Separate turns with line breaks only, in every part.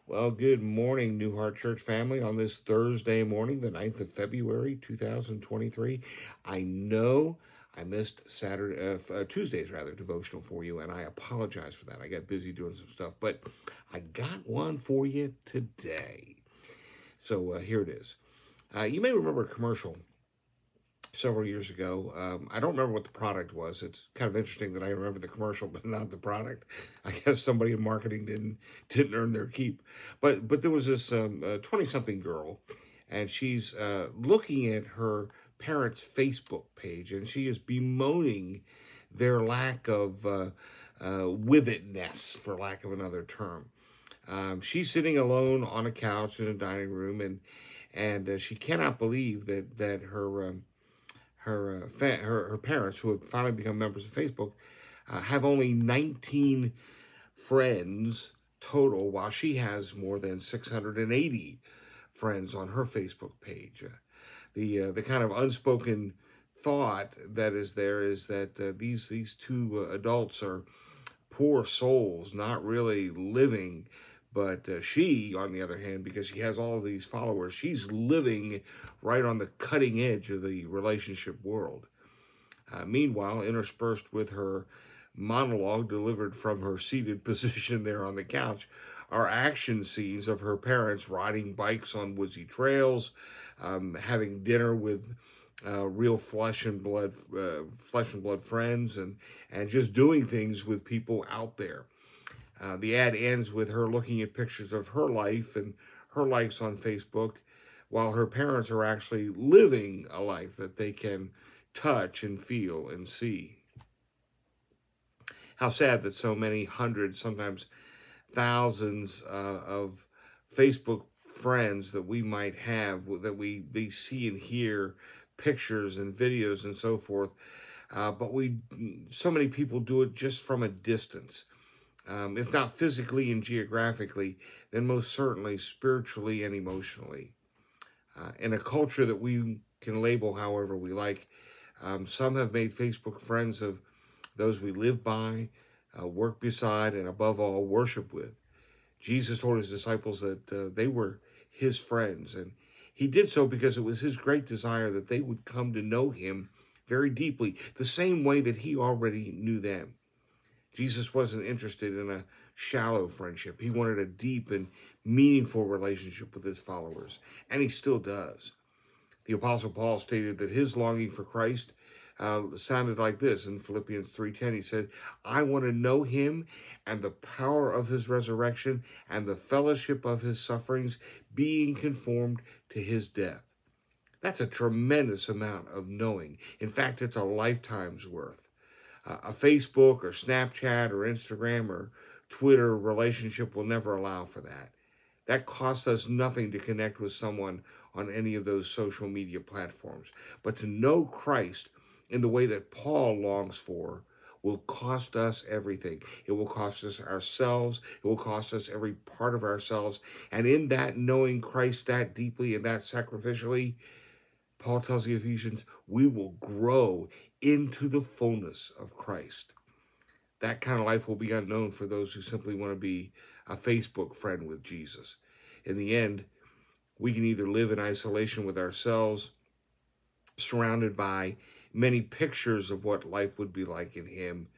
Well, good morning, New Heart Church family, on this Thursday morning, the 9th of February, 2023. I know I missed Tuesday's devotional for you, and I apologize for that. I got busy doing some stuff, but I got one for you today. So here it is. You may remember a commercial several years ago. I don't remember what the product was. It's kind of interesting that I remember the commercial, but not the product. I guess somebody in marketing didn't earn their keep. But there was this 20-something girl, and she's looking at her parents' Facebook page, and she is bemoaning their lack of with itness, for lack of another term. She's sitting alone on a couch in a dining room, and she cannot believe that her parents, who have finally become members of Facebook, have only 19 friends total, while she has more than 680 friends on her Facebook page. The kind of unspoken thought that is there is that these two adults are poor souls, not really living. But she, on the other hand, because she has all of these followers, she's living right on the cutting edge of the relationship world. Meanwhile, interspersed with her monologue delivered from her seated position there on the couch are action scenes of her parents riding bikes on woodsy trails, having dinner with real flesh and blood friends, and just doing things with people out there. The ad ends with her looking at pictures of her life and her likes on Facebook, while her parents are actually living a life that they can touch and feel and see. How sad that so many hundreds, sometimes thousands of Facebook friends that we might have, that they see and hear pictures and videos and so forth, but so many people do it just from a distance. If not physically and geographically, then most certainly spiritually and emotionally. In a culture that we can label however we like, some have made Facebook friends of those we live by, work beside, and above all, worship with. Jesus told his disciples that they were his friends, and he did so because it was his great desire that they would come to know him very deeply, the same way that he already knew them. Jesus wasn't interested in a shallow friendship. He wanted a deep and meaningful relationship with his followers, and he still does. The Apostle Paul stated that his longing for Christ sounded like this in Philippians 3:10. He said, I want to know him and the power of his resurrection and the fellowship of his sufferings, being conformed to his death. That's a tremendous amount of knowing. In fact, it's a lifetime's worth. A Facebook or Snapchat or Instagram or Twitter relationship will never allow for that. That costs us nothing to connect with someone on any of those social media platforms. But to know Christ in the way that Paul longs for will cost us everything. It will cost us ourselves. It will cost us every part of ourselves. And in that knowing Christ that deeply and that sacrificially, Paul tells the Ephesians, we will grow into the fullness of Christ. That kind of life will be unknown for those who simply want to be a Facebook friend with Jesus. In the end, we can either live in isolation with ourselves, surrounded by many pictures of what life would be like in him,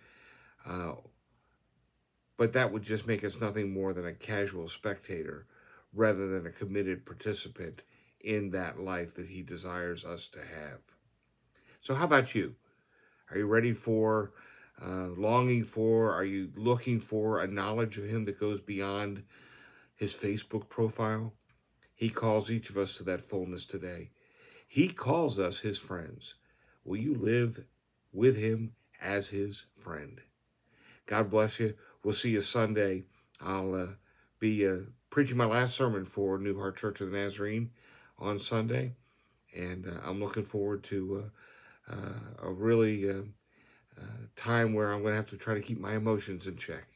but that would just make us nothing more than a casual spectator rather than a committed participant in that life that he desires us to have. So how about you? Are you ready for, longing for, are you looking for a knowledge of him that goes beyond his Facebook profile? He calls each of us to that fullness today. He calls us his friends. Will you live with him as his friend? God bless you. We'll see you Sunday. I'll be preaching my last sermon for New Heart Church of the Nazarene on Sunday, and I'm looking forward to a really time where I'm going to have to try to keep my emotions in check.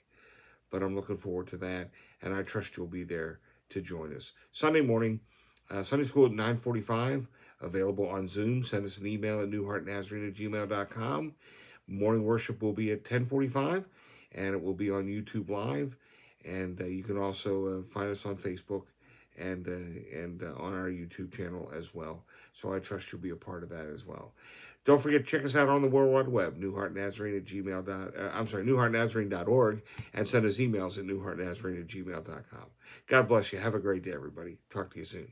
But I'm looking forward to that, and I trust you'll be there to join us. Sunday morning, Sunday school at 9:45, available on Zoom. Send us an email at newheartnazarene@gmail.com. Morning worship will be at 10:45, and it will be on YouTube Live. And you can also find us on Facebook and on our YouTube channel as well. So I trust you'll be a part of that as well. Don't forget to check us out on the World Wide Web, newheartnazarene.org, and send us emails at newheartnazarene@gmail.com. God bless you. Have a great day, everybody. Talk to you soon.